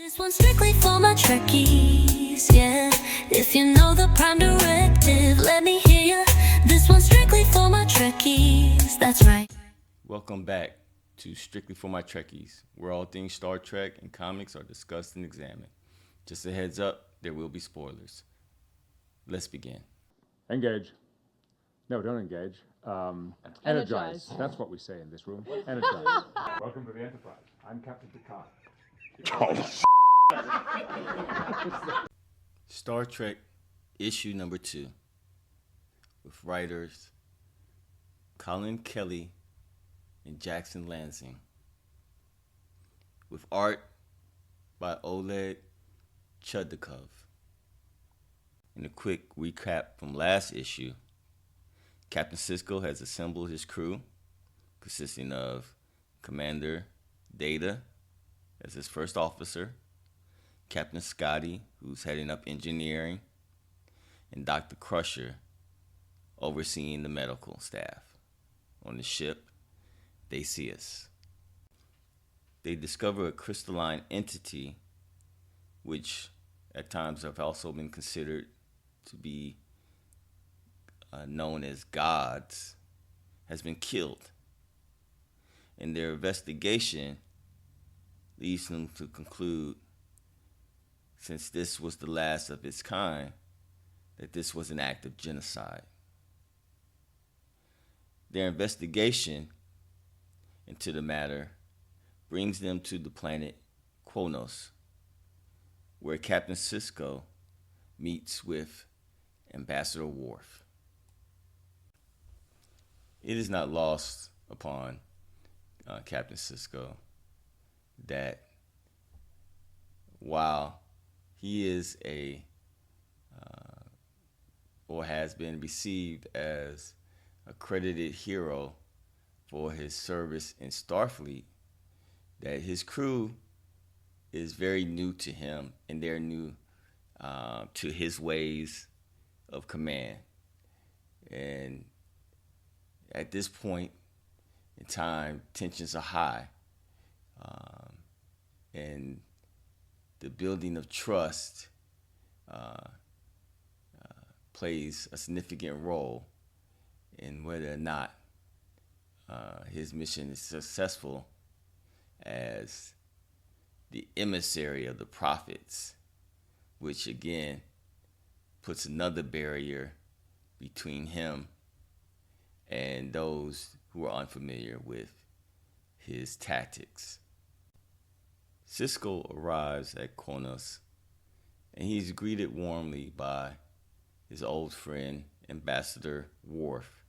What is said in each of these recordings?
This one's strictly for my Trekkies, yeah. If you know the prime directive, let me hear ya. This one's strictly for my Trekkies, that's right. Welcome back to Strictly for My Trekkies, where all things Star Trek and comics are discussed and examined. Just a heads up, there will be spoilers. Let's begin. Engage. No, don't engage. Energize. That's what we say in this room. Energize. Welcome to the Enterprise. I'm Captain Picard. Star Trek issue number 2, with writers Colin Kelly and Jackson Lansing, with art by Oleg Chudikov. In a quick recap from last issue, Captainsisko has assembled his crew, consisting of Commander Data as his first officer, Captain Scotty, who's heading up engineering, and Dr. Crusher, overseeing the medical staff. On the ship, they see us. They discover a crystalline entity, which at times have also been considered to be known as gods, has been killed. And their investigation leads them to conclude, since this was the last of its kind, that this was an act of genocide. Their investigation into the matter brings them to the planet Kronos, where Captainsisko meets with Ambassador Worf. It is not lost upon Captainsisko that while he is or has been received as a credited hero for his service in Starfleet, that his crew is very new to him, and they're new to his ways of command. And at this point in time, tensions are high, and the building of trust plays a significant role in whether or not his mission is successful as the emissary of the prophets, which again puts another barrier between him and those who are unfamiliar with his tactics. Sisko arrives at Kronos, and he's greeted warmly by his old friend, Ambassador Worf,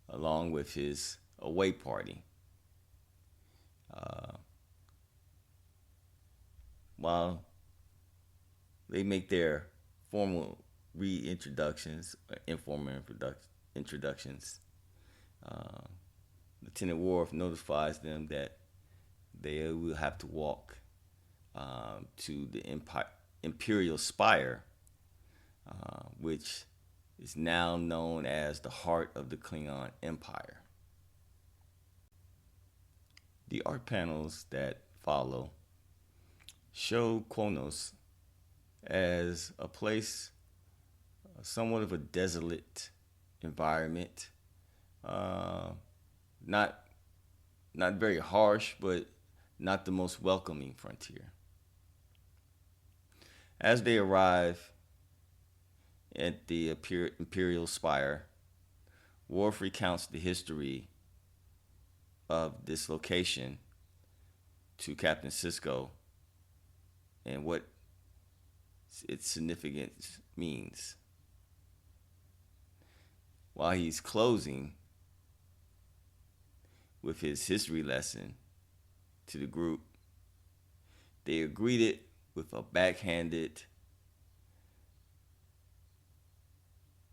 along with his away party. While they make their formal reintroductions, informal introductions, Lieutenant Worf notifies them that they will have to walk to the Imperial Spire, which is now known as the heart of the Klingon Empire. The art panels that follow show Kronos as a place, somewhat of a desolate environment, not very harsh, but not the most welcoming frontier. As they arrive at the Imperial Spire, Worf recounts the history of this location to Captainsisko and what its significance means. While he's closing with his history lesson to the group, they are greeted with a backhanded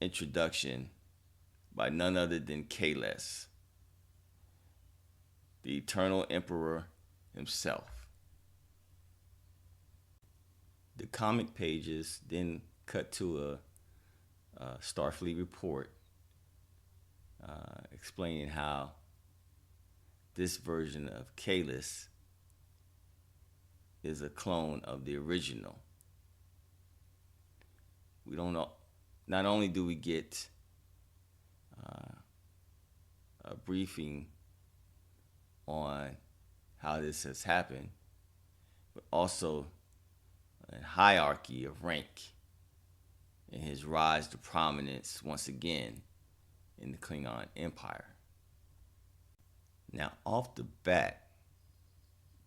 introduction by none other than KAHLESS, the Eternal Emperor himself. The comic pages then cut to a Starfleet report explaining how this version of KAHLESS is a clone of the original. We don't know. Not only do we get a briefing on how this has happened, but also a hierarchy of rank and his rise to prominence once again in the Klingon Empire. Now, off the bat,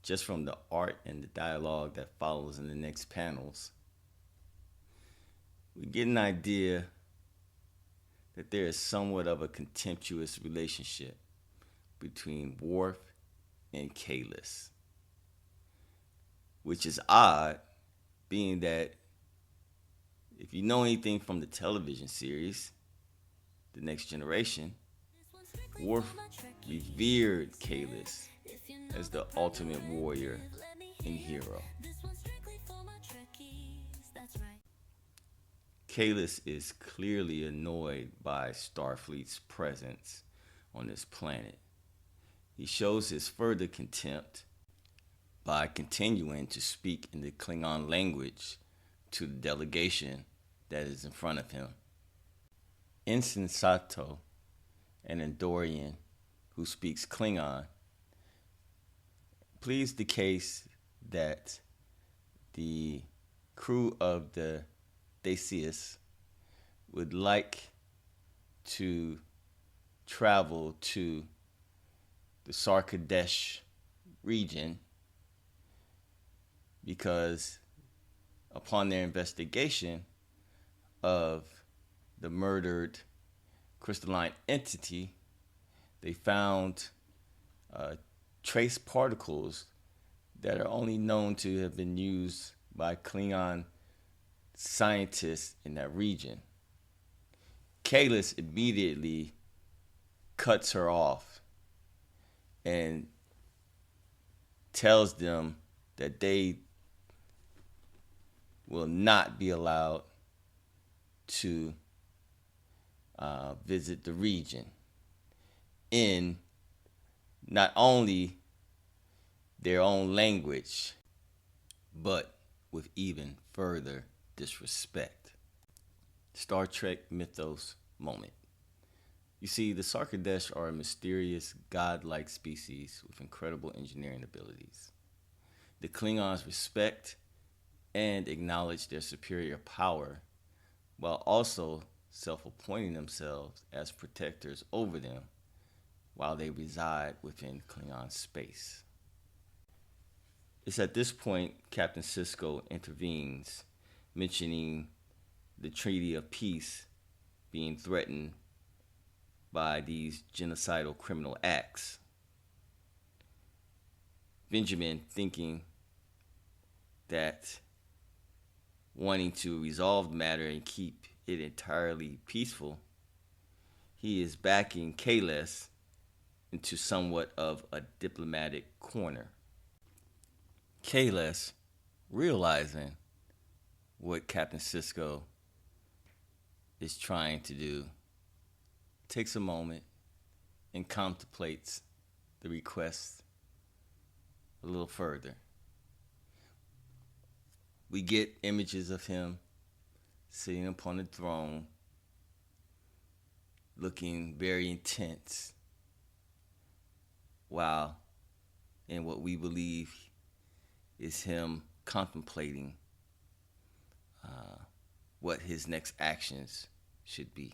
just from the art and the dialogue that follows in the next panels, we get an idea that there is somewhat of a contemptuous relationship between Worf and KAHLESS, which is odd, being that if you know anything from the television series, The Next Generation, Worf revered KAHLESS as the ultimate warrior and hero. KAHLESS is clearly annoyed by Starfleet's presence on this planet. He shows his further contempt by continuing to speak in the Klingon language to the delegation that is in front of him. Ensign Sato, an Andorian who speaks Klingon, pleads the case that the crew of the BICS would like to travel to the Sarkadesh region because upon their investigation of the murdered crystalline entity, they found trace particles that are only known to have been used by Klingon scientists in that region. KAHLESS immediately cuts her off and tells them that they will not be allowed to visit the region in not only their own language, but with even further disrespect. Star Trek mythos moment. You see, the Sarkadesh are a mysterious, godlike species with incredible engineering abilities. The Klingons respect and acknowledge their superior power, while also self-appointing themselves as protectors over them while they reside within Klingon space. It's at this point Captainsisko intervenes, mentioning the Treaty of Peace being threatened by these genocidal criminal acts. Benjamin, thinking that wanting to resolve the matter and keep it entirely peaceful, he is backing KAHLESS into somewhat of a diplomatic corner. KAHLESS, realizing what Captainsisko is trying to do, takes a moment and contemplates the request a little further. We get images of him sitting upon the throne, looking very intense, while in what we believe is him contemplating what his next actions should be.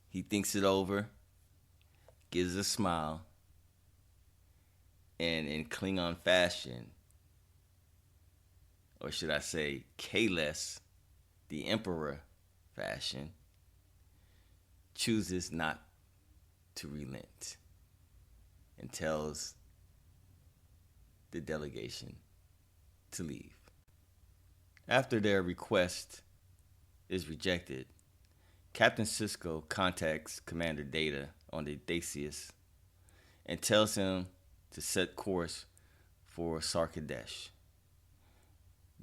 He thinks it over, gives a smile, and in Klingon fashion, or should I say KAHLESS, the Emperor fashion, chooses not to relent and tells the delegation to leave. After their request is rejected, Captainsisko contacts Commander Data on the BICS and tells him to set course for Sarkadesh.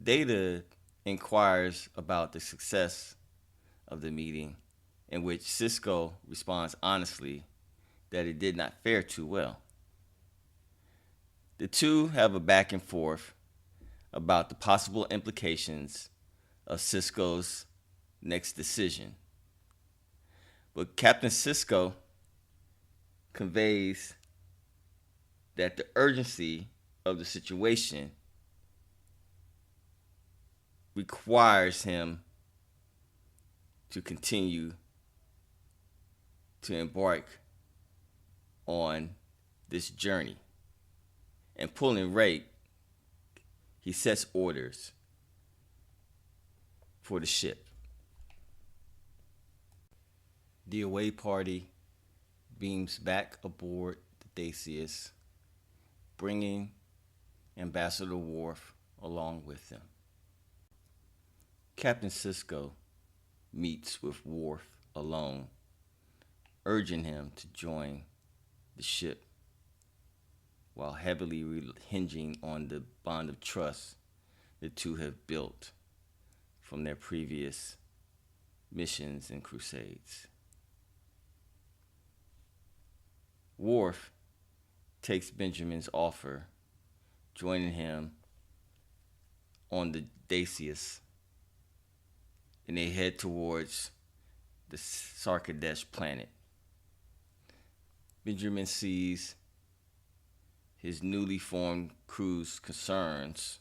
Data inquires about the success of the meeting, in which Sisko responds honestly that it did not fare too well. The two have a back and forth about the possible implications of Sisko's next decision. But Captain Sisko conveys that the urgency of the situation requires him to continue to embark on this journey. And pulling rate, he sets orders for the ship. The away party beams back aboard the Theseus, bringing Ambassador Worf along with them. Captain Sisko meets with Worf alone, urging him to join the ship while heavily hinging on the bond of trust the two have built from their previous missions and crusades. Worf takes Benjamin's offer, joining him on the Theseus, and they head towards the Sarkadesh planet. Benjamin sees his newly formed crew's concerns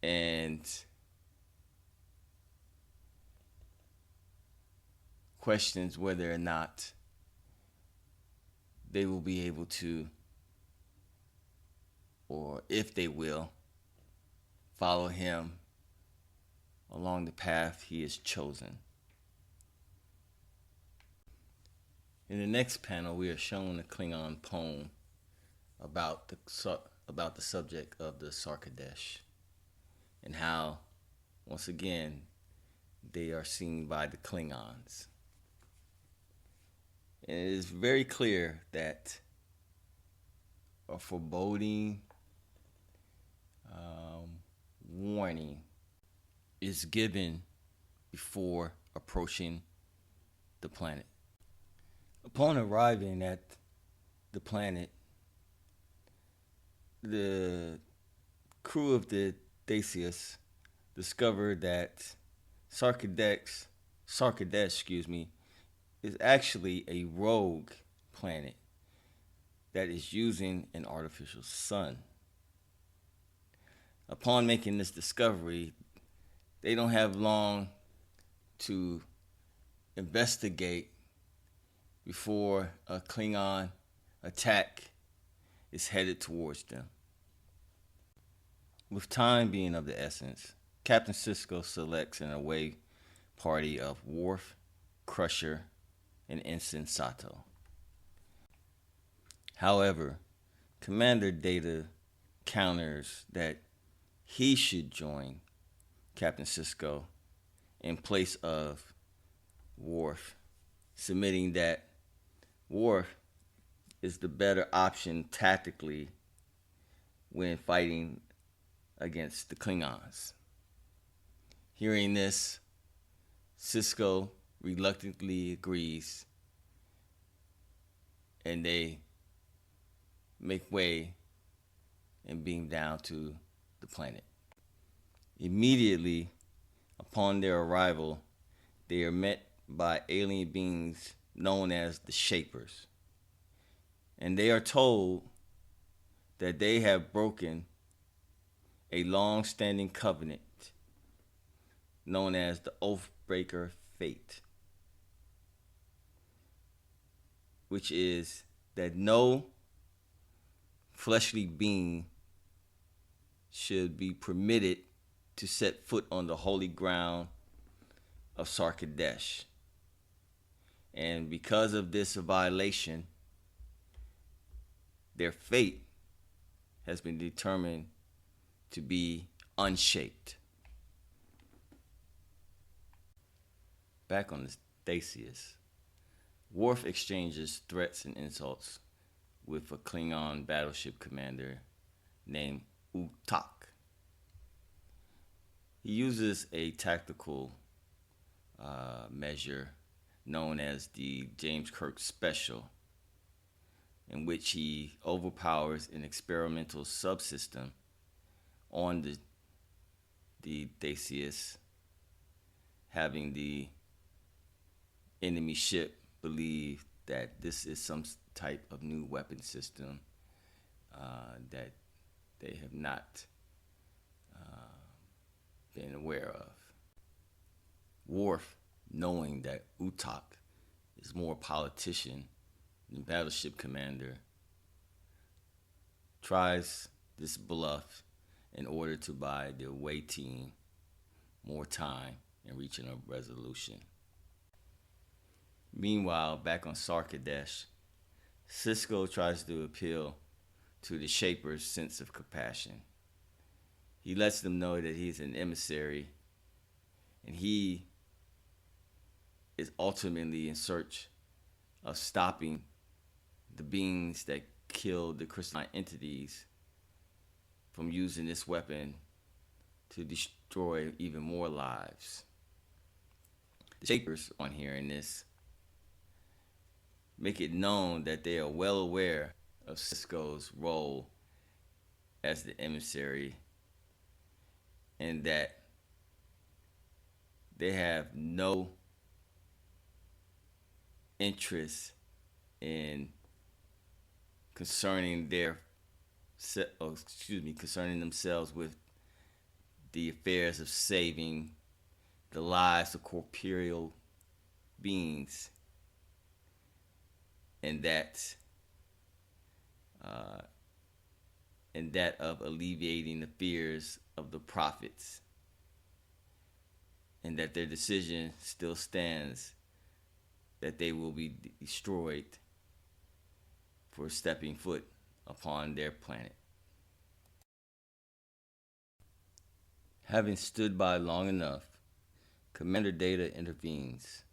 and questions whether or not they will be able to, or if they will, follow him along the path he has chosen. In the next panel, we are shown a Klingon poem about the subject of the Sarkadesh and how, once again, they are seen by the Klingons. And it is very clear that a foreboding warning is given before approaching the planet. Upon arriving at the planet, the crew of the Theseus discovered that Sarkadesh, is actually a rogue planet that is using an artificial sun. Upon making this discovery, they don't have long to investigate before a Klingon attack is headed towards them. With time being of the essence, Captain Sisko selects an away party of Worf, Crusher, and Ensign Sato. However, Commander Data counters that he should join Captain Sisko in place of Worf, submitting that Worf is the better option tactically when fighting against the Klingons. Hearing this, Sisko reluctantly agrees, and they make way and beam down to the planet. Immediately upon their arrival, they are met by alien beings known as the Shapers, and they are told that they have broken a long-standing covenant known as the Oathbreaker Fate, which is that no fleshly being should be permitted to set foot on the holy ground of Sarkadesh. And because of this violation, their fate has been determined to be unshaped. Back on the Theseus, Worf exchanges threats and insults with a Klingon battleship commander named Utak. He uses a tactical measure known as the James Kirk Special in which he overpowers an experimental subsystem on the Theseus, having the enemy ship believe that this is some type of new weapon system that they have not been aware of. Worf, knowing that Utak is more politician than battleship commander, tries this bluff in order to buy the away team more time in reaching a resolution. Meanwhile, back on Sarkadesh, Sisko tries to appeal to the Shaper's sense of compassion. He lets them know that he's an emissary and he is ultimately in search of stopping the beings that killed the crystalline entities from using this weapon to destroy even more lives. The Shapers, on hearing this, make it known that they are well aware of Sisko's role as the emissary and that they have no interest in concerning themselves with the affairs of saving the lives of corporeal beings, and that of alleviating the fears of the prophets, and that their decision still stands that they will be destroyed for stepping foot upon their planet. Having stood by long enough, Commander Data intervenes.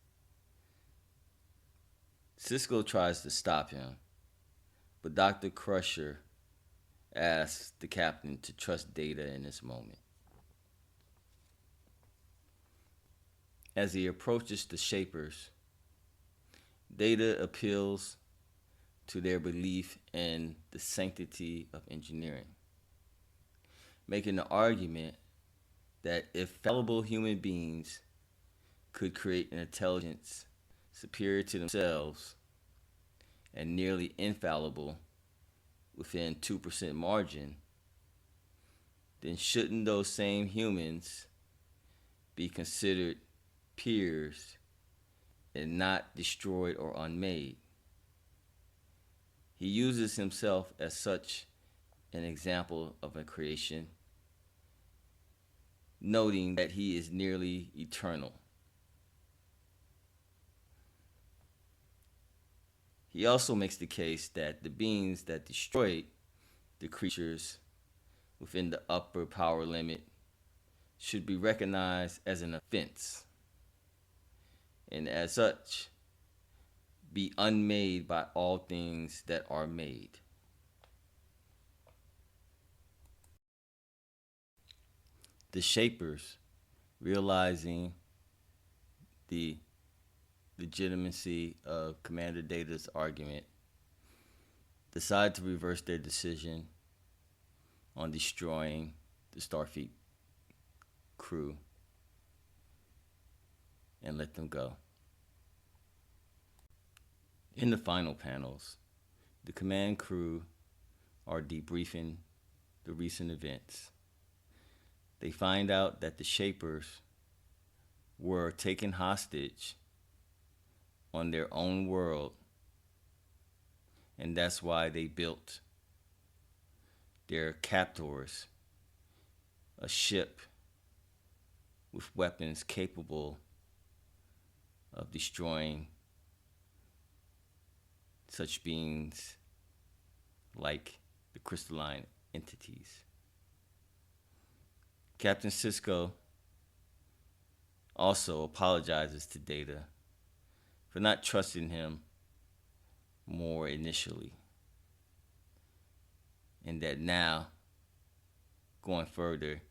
Sisko tries to stop him, but Dr. Crusher asks the captain to trust Data in this moment. As he approaches the Shapers, Data appeals to their belief in the sanctity of engineering, making the argument that if fallible human beings could create an intelligence superior to themselves and nearly infallible within 2% margin, then shouldn't those same humans be considered peers and not destroyed or unmade? He uses himself as such an example of a creation, noting that he is nearly eternal. He also makes the case that the beings that destroyed the creatures within the upper power limit should be recognized as an offense, and as such, be unmade by all things that are made. The Shapers, realizing the legitimacy of Commander Data's argument, decide to reverse their decision on destroying the Starfleet crew and let them go. In the final panels, the command crew are debriefing the recent events. They find out that the Shapers were taken hostage on their own world, and that's why they built their captors, a ship with weapons capable of destroying such beings like the crystalline entities. Captain Sisko also apologizes to Data for not trusting him more initially, and that now, going further,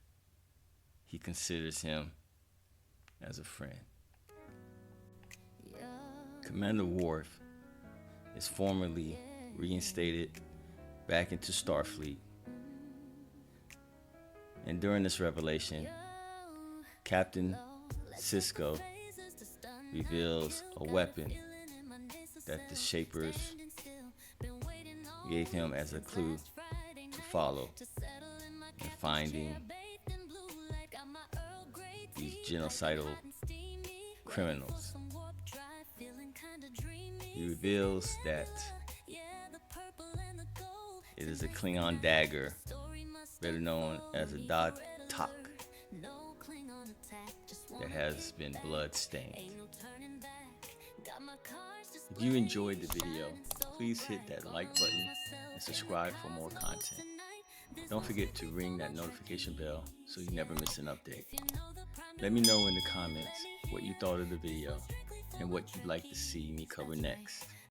he considers him as a friend. Commander Worf is formerly reinstated back into Starfleet. And during this revelation, Captainsisko reveals a weapon that the Shapers gave him as a clue to follow in finding these genocidal criminals. He reveals that it is a Klingon dagger, better known as a tak, that has been blood-stained. If you enjoyed the video, please hit that like button and subscribe for more content. Don't forget to ring that notification bell so you never miss an update. Let me know in the comments what you thought of the video and what you'd like to see me cover next.